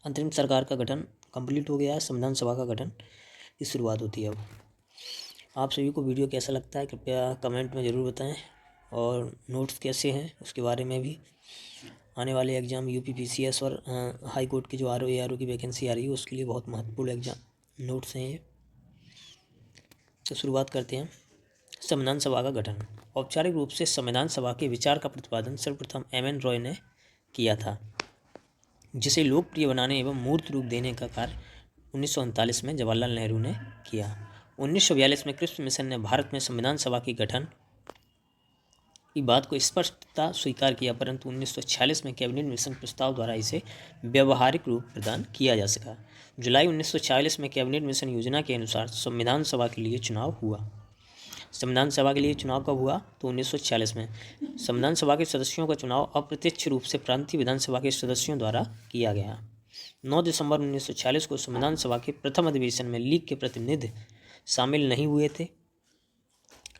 अंतरिम सरकार का गठन कंप्लीट हो गया है, संविधान सभा का गठन की शुरुआत होती है अब। आप सभी को वीडियो कैसा लगता है कृपया कमेंट में ज़रूर बताएं, और नोट्स कैसे हैं उसके बारे में भी। आने वाले एग्ज़ाम यूपी पीसीएस और हाई कोर्ट की जो आरओ एआरओ की वैकेंसी आ रही है उसके लिए बहुत महत्वपूर्ण एग्जाम नोट्स हैं ये। तो शुरुआत करते हैं। संविधान सभा का गठन। औपचारिक रूप से संविधान सभा के विचार का प्रतिपादन सर्वप्रथम एम.एन. रॉय ने किया था, जिसे लोकप्रिय बनाने एवं मूर्त रूप देने का कार्य 1939 में जवाहरलाल नेहरू ने किया। 1942 में क्रिप्स मिशन ने भारत में संविधान सभा की गठन की बात को स्पष्टता स्वीकार किया, परंतु 1946 में कैबिनेट मिशन प्रस्ताव द्वारा इसे व्यवहारिक रूप प्रदान किया जा सका। जुलाई 1940 में कैबिनेट मिशन योजना के अनुसार संविधान सभा के लिए चुनाव हुआ। संविधान सभा के लिए चुनाव कब हुआ? तो 1946 में। संविधान सभा के सदस्यों का चुनाव अप्रत्यक्ष रूप से प्रांतीय विधानसभा के सदस्यों द्वारा किया गया। 9 दिसंबर 1946 को संविधान सभा के प्रथम अधिवेशन में लीग के प्रतिनिधि शामिल नहीं हुए थे,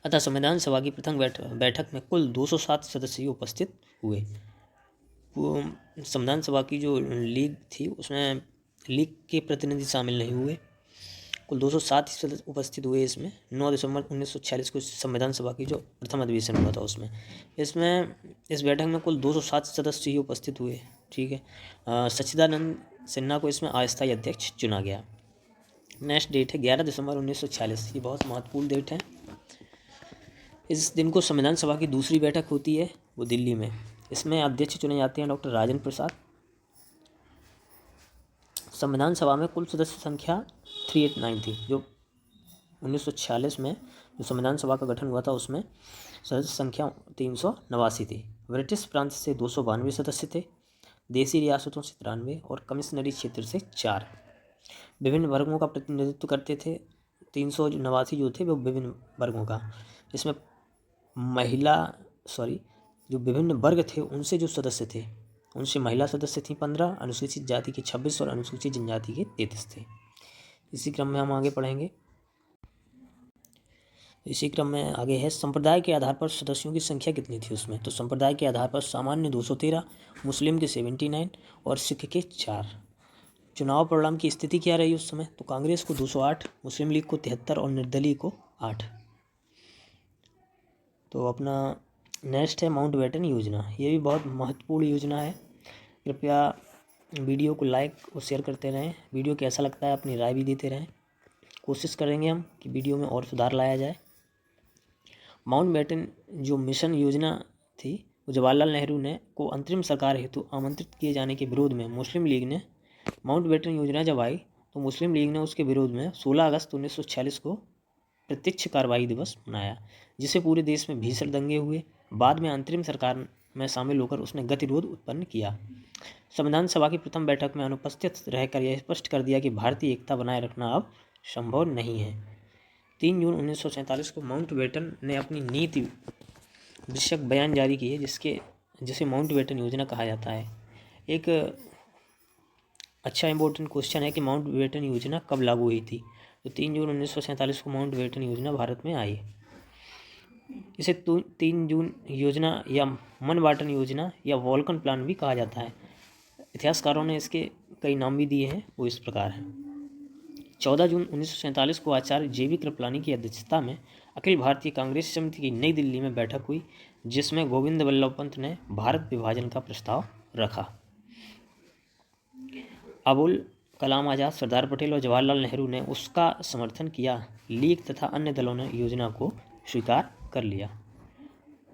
अतः संविधान सभा की प्रथम बैठक में कुल 207 सदस्य उपस्थित हुए। संविधान सभा की जो लीग थी उसमें लीग के प्रतिनिधि शामिल नहीं हुए, कुल 207 सदस्य उपस्थित हुए। इसमें 9 दिसंबर 1946 को संविधान सभा की जो प्रथम अधिवेशन हुआ था उसमें इस बैठक में कुल 207 सदस्य ही उपस्थित हुए। ठीक है। सच्चिदानंद सिन्हा को इसमें अस्थायी अध्यक्ष चुना गया। नेक्स्ट डेट है 11 दिसंबर 1946। ये बहुत महत्वपूर्ण डेट है। इस दिन को संविधान सभा की दूसरी बैठक होती है, वो दिल्ली में। इसमें अध्यक्ष चुने जाते हैं डॉक्टर राजेंद्र प्रसाद। संविधान सभा में कुल सदस्य संख्या 389 थी। जो 1946 में जो संविधान सभा का गठन हुआ था उसमें सदस्य संख्या 389 थी। ब्रिटिश प्रांत से 292 सदस्य थे, देसी रियासतों से 93 और कमिश्नरी क्षेत्र से 4। विभिन्न वर्गों का प्रतिनिधित्व करते थे। 389 जो थे वो विभिन्न वर्गों का, इसमें जो विभिन्न वर्ग थे उनसे जो सदस्य थे उनसे महिला सदस्य थी 15, अनुसूचित जाति के 26 और अनुसूचित जनजाति के 33 थे। इसी क्रम में हम आगे पढ़ेंगे। इसी क्रम में आगे है संप्रदाय के आधार पर सदस्यों की संख्या कितनी थी उसमें। तो संप्रदाय के आधार पर सामान्य 213, मुस्लिम के 79 और सिख के 4। चुनाव परिणाम की स्थिति क्या रही उस समय? तो कांग्रेस को 208, मुस्लिम लीग को 73 और निर्दलीय को 8। तो अपना नेक्स्ट है माउंटबेटन योजना। ये भी बहुत महत्वपूर्ण योजना है। कृपया वीडियो को लाइक और शेयर करते रहें। वीडियो कैसा लगता है अपनी राय भी देते रहें। कोशिश करेंगे हम कि वीडियो में और सुधार लाया जाए। माउंटबेटन जो मिशन योजना थी वो जवाहरलाल नेहरू ने को अंतरिम सरकार हेतु आमंत्रित किए जाने के विरोध में मुस्लिम लीग ने माउंटबेटन योजना जब आई तो मुस्लिम लीग ने उसके विरोध में 16 अगस्त 1946 को प्रत्यक्ष कार्रवाई दिवस मनाया, जिससे पूरे देश में भीषण दंगे हुए। बाद में अंतरिम सरकार में शामिल होकर उसने गतिरोध उत्पन्न किया। संविधान सभा की प्रथम बैठक में अनुपस्थित रहकर यह स्पष्ट कर दिया कि भारतीय एकता बनाए रखना अब संभव नहीं है। 3 जून 1947 को माउंटबेटन ने अपनी नीति विषयक बयान जारी किए, जिसे माउंटबेटन योजना कहा जाता है। एक अच्छा इंपॉर्टेंट क्वेश्चन है कि माउंटबेटन योजना कब लागू हुई थी? तो 3 जून 1947 को माउंटबेटन योजना भारत में आई। इसे 3 जून योजना या मनबाटन योजना या वॉल्कन प्लान भी कहा जाता है। इतिहासकारों ने इसके कई नाम भी दिए हैं, वो इस प्रकार हैं। 14 जून 1947 को आचार्य JV कृपलानी की अध्यक्षता में अखिल भारतीय कांग्रेस समिति की नई दिल्ली में बैठक हुई, जिसमें गोविंद वल्लभ पंत ने भारत विभाजन का प्रस्ताव रखा। अबुल कलाम आज़ाद, सरदार पटेल और जवाहरलाल नेहरू ने उसका समर्थन किया। लीग तथा अन्य दलों ने योजना को स्वीकार कर लिया।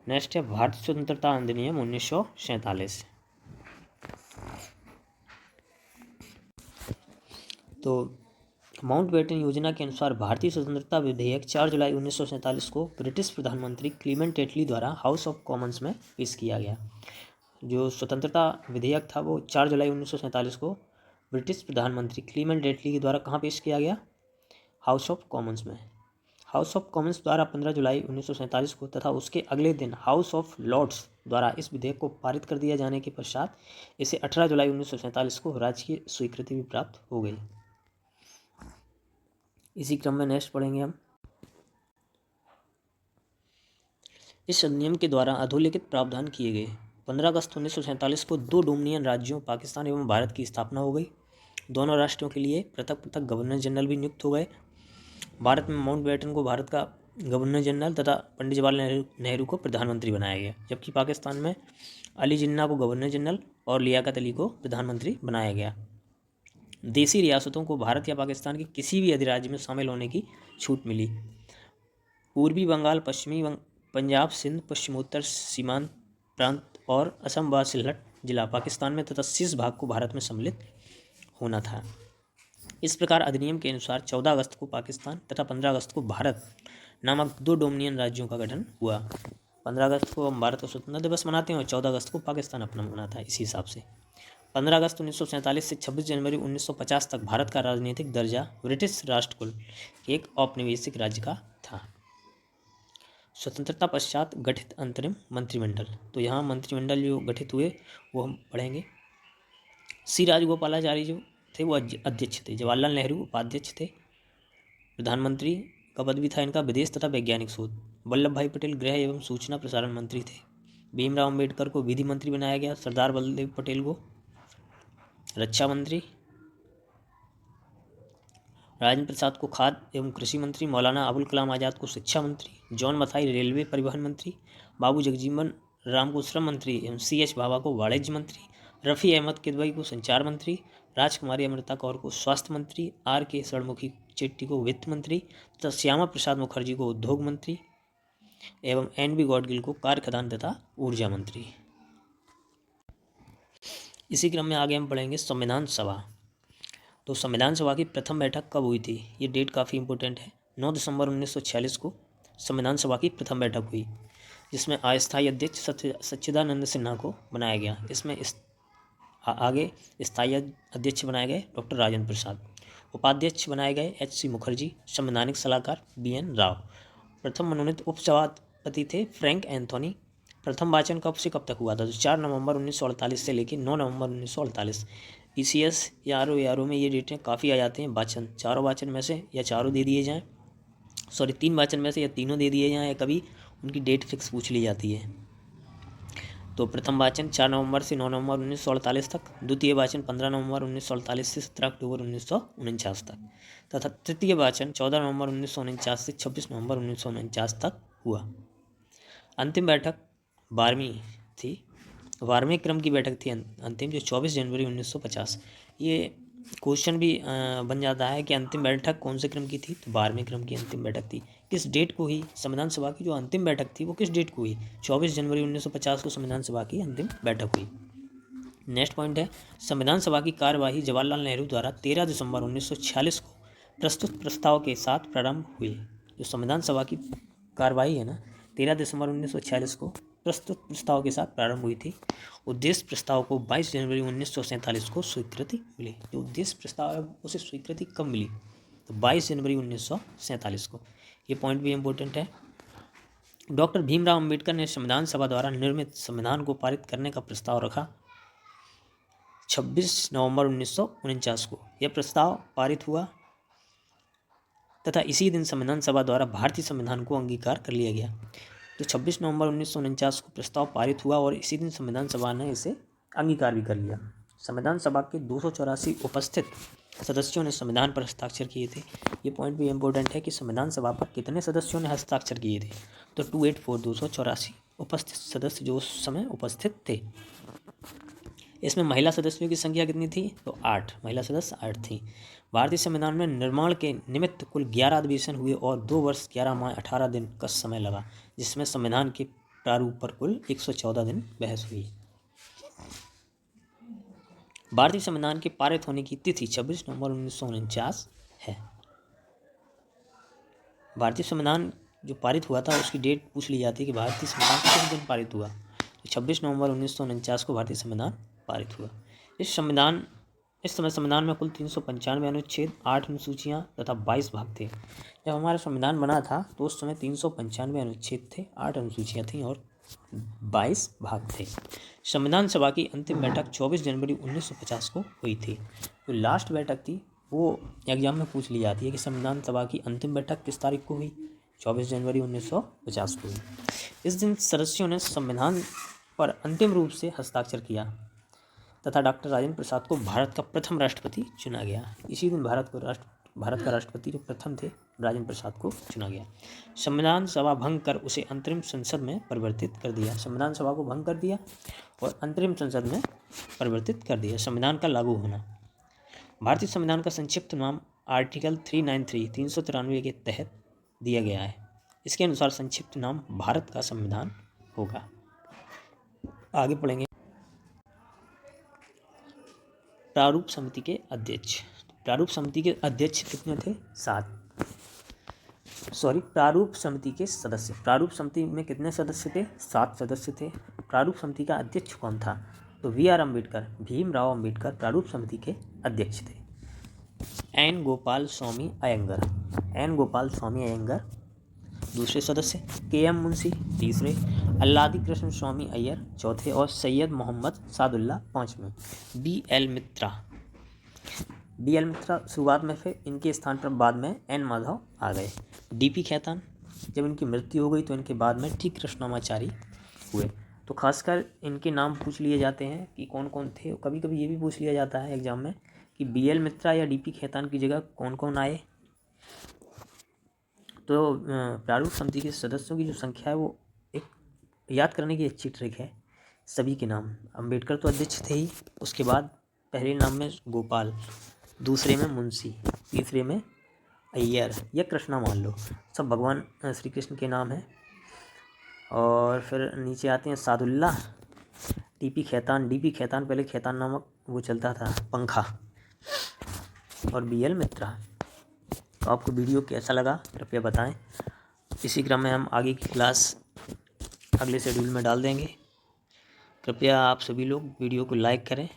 नेक्स्ट है भारतीय स्वतंत्रता अधिनियम 1947। तो माउंटबेटन योजना के अनुसार भारतीय स्वतंत्रता विधेयक 4 जुलाई 1947 को ब्रिटिश प्रधानमंत्री क्लीमेंट एटली द्वारा हाउस ऑफ कॉमन्स में पेश किया गया। जो स्वतंत्रता विधेयक था वो 4 जुलाई 1947 को ब्रिटिश प्रधानमंत्री क्लीमेंट एटली के द्वारा कहाँ पेश किया गया? हाउस ऑफ कॉमन्स में। हाउस ऑफ कॉमन्स द्वारा 15 जुलाई 1947 को तथा उसके अगले दिन हाउस ऑफ लॉर्ड्स द्वारा इस विधेयक को पारित कर दिया जाने के पश्चात इसे 18 जुलाई 1947 को राजकीय स्वीकृति भी प्राप्त हो गई। इसी क्रम में नेक्स्ट पढ़ेंगे हम। इस अधिनियम के द्वारा अधोलिखित प्रावधान किए गए। 15 अगस्त 1947 को 2 डोमिनियन राज्यों पाकिस्तान एवं भारत की स्थापना हो गई। दोनों राष्ट्रों के लिए पृथक पृथक गवर्नर जनरल भी नियुक्त हो गए। भारत में माउंटबेटन को भारत का गवर्नर जनरल तथा पंडित जवाहरलाल नेहरू को प्रधानमंत्री बनाया गया, जबकि पाकिस्तान में अली जिन्ना को गवर्नर जनरल और लियाकत अली को प्रधानमंत्री बनाया गया। देसी रियासतों को भारत या पाकिस्तान के किसी भी अधिराज्य में शामिल होने की छूट मिली। पूर्वी बंगाल, पश्चिमी पंजाब, सिंध, पश्चिमोत्तर सीमांत प्रांत और असम व सिलहट जिला पाकिस्तान में तथा शेष भाग को भारत में सम्मिलित होना था। इस प्रकार अधिनियम के अनुसार 14 अगस्त को पाकिस्तान तथा 15 अगस्त को भारत नामक 2 डोमिनियन राज्यों का गठन हुआ। 15 अगस्त को हम भारत का स्वतंत्रता दिवस मनाते हैं और 14 अगस्त को पाकिस्तान अपना मनाता है। इसी हिसाब से 15 अगस्त 1947 से 26 जनवरी 1950 तक भारत का राजनीतिक दर्जा ब्रिटिश राष्ट्रकुल के एक औपनिवेशिक राज्य का था। स्वतंत्रता पश्चात गठित अंतरिम मंत्रिमंडल, तो यहाँ मंत्रिमंडल जो गठित हुए वो हम पढ़ेंगे। सी राजगोपालाचारी जो थे वो अध्यक्ष थे, जवाहरलाल नेहरू उपाध्यक्ष थे, प्रधानमंत्री का पद भी था इनका, विदेश तथा वैज्ञानिक शोध। वल्लभ भाई पटेल गृह एवं सूचना प्रसारण मंत्री थे। भीमराव अम्बेडकर को विधि मंत्री बनाया गया। सरदार वल्लभ पटेल को रक्षा मंत्री, राजेंद्र प्रसाद को खाद्य एवं कृषि मंत्री, मौलाना अबुल कलाम आज़ाद को शिक्षा मंत्री, जॉन मथाई रेलवे परिवहन मंत्री, बाबू जगजीवन राम को श्रम मंत्री एवं C.H. भाभा को वाणिज्य मंत्री, रफ़ी अहमद किदवई को संचार मंत्री, राजकुमारी अमृता कौर को स्वास्थ्य मंत्री, R.K. षणमुखी चेट्टी को वित्त मंत्री तथा श्यामा प्रसाद मुखर्जी को उद्योग मंत्री एवं N.B. गॉडगिल को कार्य खदान तथा ऊर्जा मंत्री। इसी क्रम में आगे हम पढ़ेंगे संविधान सभा। तो संविधान सभा की प्रथम बैठक कब हुई थी, ये डेट काफ़ी इंपॉर्टेंट है। 9 दिसंबर 1946 को संविधान सभा की प्रथम बैठक हुई, जिसमें अस्थायी अध्यक्ष सच्चिदानंद सिन्हा को बनाया गया। इसमें आगे स्थायी अध्यक्ष बनाए गए डॉक्टर राजेंद्र प्रसाद, उपाध्यक्ष बनाए गए H.C. मुखर्जी, संवैधानिक सलाहकार B.N. राव। प्रथम मनोनीत उपसभापति थे फ्रैंक एंथोनी। प्रथम वाचन कब से कब तक हुआ था, तो 4 नवंबर 1948 से लेकर 9 नवंबर 1948। ECS या RO में ये डेटें काफ़ी आ जाते हैं। वाचन चारों वाचन में से या चारों दे दिए जाएँ, 3 वाचन में से या तीनों दे दिए जाएँ, या कभी उनकी डेट फिक्स पूछ ली जाती है। तो प्रथम वाचन 4 नवंबर से 9 नवंबर 1948 तक, द्वितीय वाचन 15 नवंबर 1948 से 17 अक्टूबर 1949 तक तथा तृतीय वाचन 14 नवंबर 1949 से 26 नवंबर 1949 तक हुआ। अंतिम बैठक 12वीं थी, 12वें क्रम की बैठक थी अंतिम, जो 24 जनवरी 1950। ये क्वेश्चन भी बन जाता है कि अंतिम बैठक कौन से क्रम की थी, तो 12वें क्रम की अंतिम बैठक थी। किस डेट को हुई संविधान सभा की जो अंतिम बैठक थी वो किस डेट को हुई, 24 जनवरी 1950 को संविधान सभा की अंतिम बैठक हुई। नेक्स्ट पॉइंट है संविधान सभा की कार्यवाही जवाहरलाल नेहरू द्वारा 13 दिसंबर 1946 को प्रस्तुत प्रस्ताव के साथ प्रारंभ हुई। जो संविधान सभा की कार्यवाही है ना, 13 दिसंबर 1946 को प्रस्तुत प्रस्ताव के साथ प्रारंभ हुई थी। उद्देश्य प्रस्ताव को 22 जनवरी 1947 को स्वीकृति मिली। जो उद्देश्य प्रस्ताव है उसे स्वीकृति कब मिली, तो 22 जनवरी 1947 को। ये पॉइंट भी इम्पोर्टेंट है। डॉक्टर भीमराव अम्बेडकर ने संविधान सभा द्वारा निर्मित संविधान को पारित करने का प्रस्ताव रखा 26 नवंबर 1949 को। यह प्रस्ताव पारित हुआ तथा इसी दिन संविधान सभा द्वारा भारतीय संविधान को अंगीकार कर लिया गया। तो 26 नवंबर 1949 को प्रस्ताव पारित हुआ और इसी दिन संविधान सभा ने इसे अंगीकार भी कर लिया। संविधान सभा के 284 उपस्थित सदस्यों ने संविधान पर हस्ताक्षर किए थे। ये पॉइंट भी इम्पोर्टेंट है कि संविधान सभा पर कितने सदस्यों ने हस्ताक्षर किए थे, तो 284 उपस्थित सदस्य जो उस समय उपस्थित थे। इसमें महिला सदस्यों की संख्या कितनी थी, तो 8 महिला सदस्य 8 थी। भारतीय संविधान में निर्माण के निमित्त कुल 11 अधिवेशन हुए और 2 वर्ष 11 माह 18 दिन का समय लगा, जिसमें संविधान के प्रारूप पर कुल 114 दिन बहस हुई। भारतीय संविधान के पारित होने की तिथि 26 नवंबर 1949 है। भारतीय संविधान जो पारित हुआ था उसकी डेट पूछ ली जाती है कि भारतीय संविधान किस दिन पारित हुआ, तो 26 नवंबर 1949 को भारतीय संविधान पारित हुआ। इस समय संविधान में कुल 395 अनुच्छेद, 8 अनुसूचियाँ तथा 22 भाग थे। जब हमारा संविधान बना था तो उस समय 395 अनुच्छेद थे, 8 अनुसूचियाँ थीं और 22 भाग थे। संविधान सभा की अंतिम बैठक 24 जनवरी 1950 को हुई थी। जो लास्ट बैठक थी वो एग्जाम में पूछ ली जाती है कि संविधान सभा की अंतिम बैठक किस तारीख को हुई, 24 जनवरी 1950 को हुई। इस दिन सदस्यों ने संविधान पर अंतिम रूप से हस्ताक्षर किया। तथा डॉक्टर राजेंद्र प्रसाद को भारत का प्रथम राष्ट्रपति चुना गया। इसी दिन भारत का राष्ट्रपति जो प्रथम थे राजेंद्र प्रसाद को चुना गया। संविधान सभा भंग कर उसे अंतरिम संसद में परिवर्तित कर दिया। संविधान सभा को भंग कर दिया और अंतरिम संसद में परिवर्तित कर दिया। संविधान का लागू होना। भारतीय संविधान का संक्षिप्त नाम आर्टिकल 393 के तहत दिया गया है। इसके अनुसार संक्षिप्त नाम भारत का संविधान होगा। आगे पढ़ेंगे। प्रारूप समिति के अध्यक्ष। प्रारूप समिति के अध्यक्ष कितने थे? 7। प्रारूप समिति के सदस्य। प्रारूप समिति में कितने सदस्य थे? 7 सदस्य थे। प्रारूप समिति का अध्यक्ष कौन था? तो V.R. अम्बेडकर, भीमराव अम्बेडकर प्रारूप समिति के अध्यक्ष थे। N. गोपाल स्वामी अयंगर दूसरे सदस्य। K.M. मुंशी तीसरे। अल्लादी कृष्ण स्वामी अय्यर चौथे और सैयद मोहम्मद सादुल्ला पाँचवें। B.L. मित्रा शुरुआत में थे, इनके स्थान पर बाद में N. माधव आ गए। D.P. खेतान, जब इनकी मृत्यु हो गई तो इनके बाद में T. कृष्णामाचारी हुए। तो खासकर इनके नाम पूछ लिए जाते हैं कि कौन कौन थे। कभी कभी ये भी पूछ लिया जाता है एग्जाम में कि B.L. मित्रा या D.P. खेतान की जगह कौन कौन आए। तो प्रारूप समिति के सदस्यों की जो संख्या है वो एक याद करने की अच्छी ट्रिक है। सभी के नाम, अम्बेडकर तो अध्यक्ष थे ही, उसके बाद पहले नाम में गोपाल, दूसरे में मुंशी, तीसरे में अय्यर या कृष्णा मान लो, सब भगवान श्री कृष्ण के नाम हैं। और फिर नीचे आते हैं सादुल्ला, D.P. खेतान पहले खेतान नामक वो चलता था पंखा, और B.L. मित्रा। तो आपको वीडियो कैसा लगा कृपया बताएं। इसी क्रम में हम आगे की क्लास अगले शेड्यूल में डाल देंगे। कृपया आप सभी लोग वीडियो को लाइक करें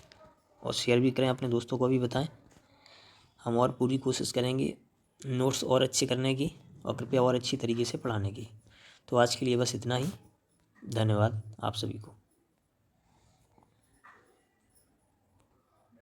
और शेयर भी करें, अपने दोस्तों को भी बताएं। हम और पूरी कोशिश करेंगे नोट्स और अच्छे करने की और कृपया और अच्छी तरीके से पढ़ाने की। तो आज के लिए बस इतना ही। धन्यवाद आप सभी को।